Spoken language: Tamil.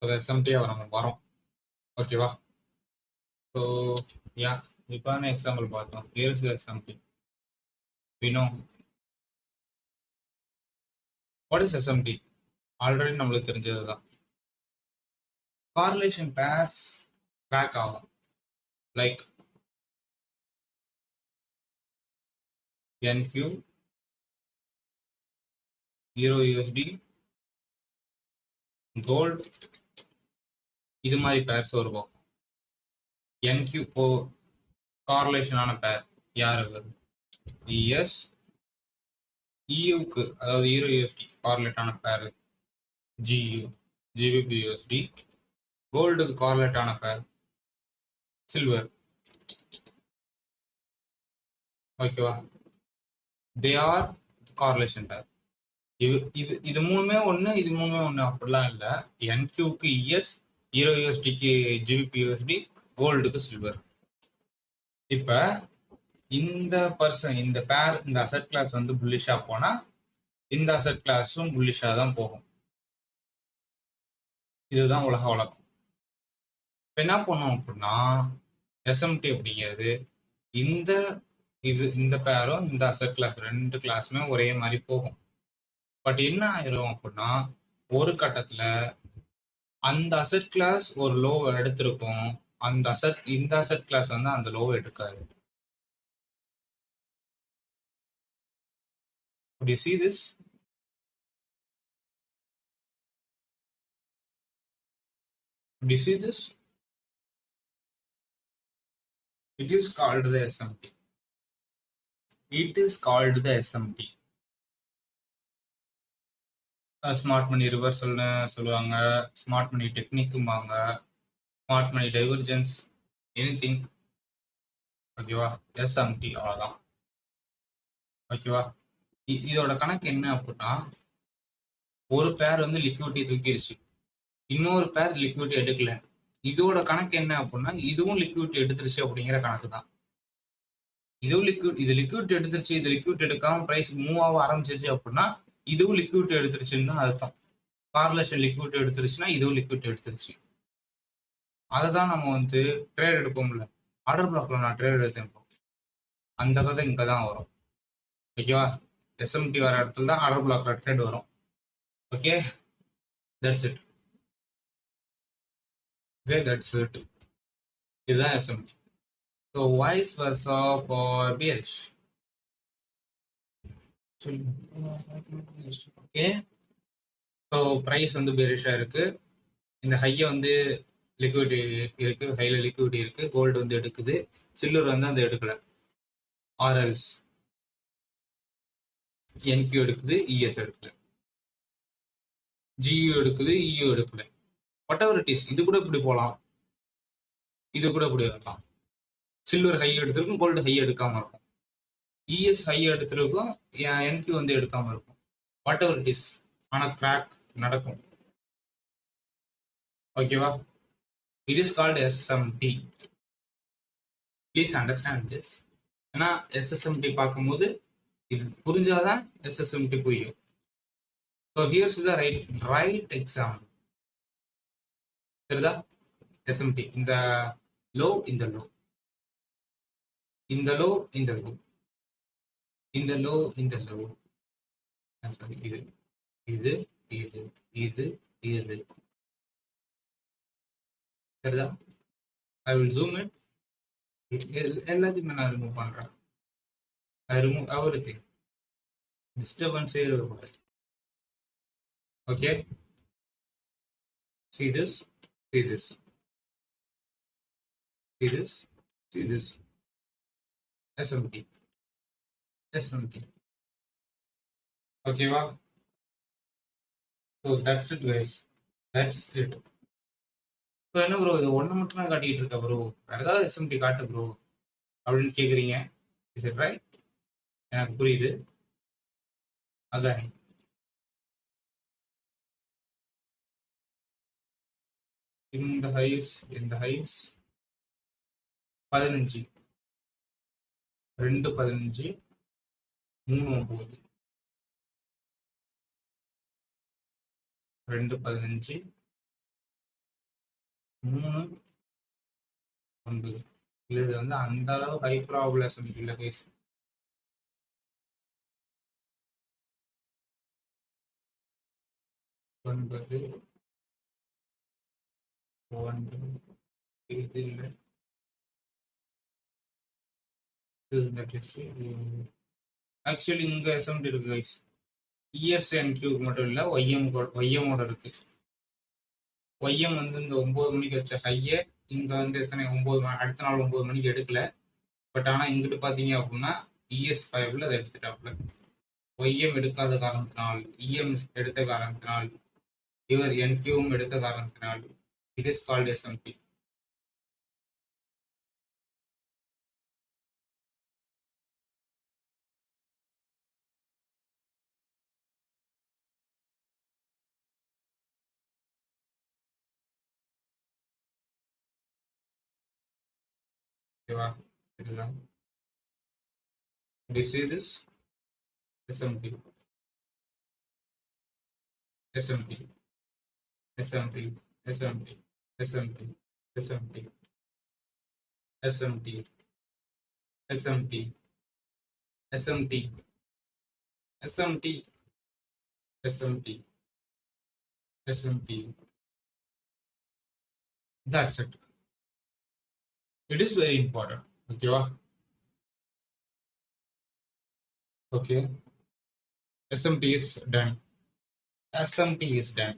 அது எஸ்எம்டியா நம்ம வரோம். ஓகேவா? ஸோ யா இப்போதானே எக்ஸாம்பிள் பார்த்தோம். Here is SMT. We know what is SMT? Already நம்மளுக்கு தெரிஞ்சது தான். கார்லேஷன் பேர்ஸ் ட்ராக் ஆகும். Like NQ, Euro USD, gold, இது மாதிரி பேர்ஸ் வருவோம். NQ கார்லேஷனான பேர் யார் அது? ES, EUக்கு அதாவது ஈரோ யூஎஸ்டி கார்லேட்டான பேர் GU, GBP USD, கோல்டுக்கு கார்லேட்டான பேர் சில்வர். ஓகேவா? தே ஆர் கார்லேஷன் பேர். இது மூணுமே ஒன்று, இது மூணுமே ஒன்று அப்படிலாம் இல்லை. NQக்கு ES, ஈரோ யூஎஸ்டிக்கு GBP USD, கோல்டுக்கு சில்வர். இப்போ இந்த பர்சன் இந்த பேர் இந்த அசெட் கிளாஸ் வந்து புல்லிஷாக போனால் இந்த அசெட் கிளாஸும் புல்லிஷாக தான் போகும். இதுதான் உலக வழக்கம். இப்போ என்ன பண்ணோம் அப்படின்னா எஸ்எம்டி அப்படிங்கிறது இந்த பேரும் இந்த அசெட் கிளாஸ் ரெண்டு கிளாஸுமே ஒரே மாதிரி போகும். பட் என்ன ஆயிரும் அப்படின்னா ஒரு கட்டத்தில் அந்த அசெட் கிளாஸ் ஒரு லோவை எடுத்திருக்கும், இந்த அசெட் கிளாஸ் வந்து அந்த லோவை எடுக்காது. Do you see this? Do you see this? It is called the SMT. It is called the SMT. Smart money ரிவர்சல்னு சொல்லுவாங்க, ஸ்மார்ட் மணி டெக்னிக்கும்பாங்க, ஸ்மார்ட் மணி டைவர்ஜென்ஸ், எனிதிங். ஓகேவா? எஸ்எம்டி அவ்வளோதான். ஓகேவா? இதோட கணக்கு என்ன அப்படின்னா ஒரு பேர் வந்து லிக்விடிட்டி தூக்கிடுச்சு, இன்னொரு பேர் லிக்விடிட்டி எடுக்கல. இதோட கணக்கு என்ன அப்படின்னா இதுவும் லிக்விடிட்டி எடுத்துருச்சு அப்படிங்கிற கணக்கு தான். இது லிக்விடிட்டி எடுத்துருச்சு, இது லிக்விடிட்டி எடுக்காம பிரைஸ் மூவ் ஆக ஆரம்பிச்சிருச்சு அப்படின்னா இதுவும் லிக்விடிட்டி எடுத்துருச்சுன்னு தான் அர்த்தம். கார்லேஷன் லிக்விடிட்டி எடுத்துருச்சுன்னா இதுவும் லிக்விடிட்டி எடுத்துருச்சு. அதை தான் நம்ம வந்து ட்ரேட் எடுப்போம்ல, ஆர்டர் பிளாக்ல நான் ட்ரேட் எடுத்தேன், அந்த கதை இங்கே தான் வரும். ஓகேவா? எஸ்எம்டி வர இடத்துல தான் ஆர்டர் பிளாக்ல ட்ரேட் வரும். Okay, that's it. Okay, that's it. இதுதான் SMT. So vice versa for bearish. Okay, so price வந்து பியரிஷாக இருக்கு. இந்த ஹையை வந்து லிக்விடிட்டி இருக்கு, ஹைல லிக்விடிட்டி இருக்கு, கோல்டு வந்து எடுக்குது, சில்வர் வந்து அந்த எடுக்கல. ஆர்எல்ஸ் NQ எடுக்குது, ES எடுக்கல, GU எடுக்குது, EU எடுக்கல. வாட் எவர் இட் இஸ், இது கூட இப்படி போகலாம், இது கூட இப்படி வரலாம். சில்வர் ஹை எடுத்திருக்கும், கோல்டு ஹை எடுக்காம இருக்கும், ES ஹை எடுத்திருக்கும், NQ வந்து எடுக்காம இருக்கும். வாட் எவர் இட் இஸ், ஆனால் கிராக் நடக்கும். ஓகேவா? It is called SMT. Please understand this. ஏன்னா SSMT பார்க்கும்போது இது புரிஞ்சாதான் SSMT புரியும். So here's the right example. சரிதா? SMT இந்த லோ, இந்த லோ, இந்த லோ, இந்த லோ, இந்த லோ, இந்த லோ, இது இது இது இது இது. சரிதா? I will zoom it. எல்லாத்தையுமே நான் ரிமூவ் பண்றேன். I remove everything. டிஸ்டர்பன்ஸே இருக்கக்கூடாது. Okay, see this, see this, see this, see this. SMT, SMT. ஓகேவா? So that's it guys, that's it. So என்ன ப்ரோ இது ஒன்று மட்டும் தான் காட்டிட்டு இருக்க ப்ரோ, வேற ஏதாவது SMT காட்டு ப்ரோ அப்படின்னு கேட்குறீங்க. Is it right? எனக்கு புரியுது. அதான் இந்த ஹைஸ் 15, 2, 15, 3, 9, 2, 15, 3, 9. இது வந்து அந்த அளவு ஹை ப்ராபபிள் இல்ல கைஸ். ஒன்பது, ஒன்று, இது இல்ல. ஆக்சுவலி இங்க அசெம்பிளி இருக்கு கைஸ். ESNQ மட்டும் இல்ல, YM இருக்கு. YM வந்து இந்த 9 மணிக்கு வச்ச ஹையே இங்க வந்து எத்தனை 9 அடுத்த நாள் 9 மணிக்கு எடுக்கல. பட் ஆனா இங்கிட்டு பாத்தீங்க அப்படின்னா ES5ல அதை எடுத்துட்டாப்ல. YM எடுக்காத காரணத்தினால், EM எடுத்த காரணத்தினால், இவர் NQவும் எடுத்த காரணத்தினால், it is called SMT. ஓகேவா? இதுதான். This is SMT. SMT. SMT. SMT. SMT. SMT. SMT. SMT. SMT. SMT. SMT. SMT. That's it. It is very important. Okay. Okay. SMT is done. SMT is done.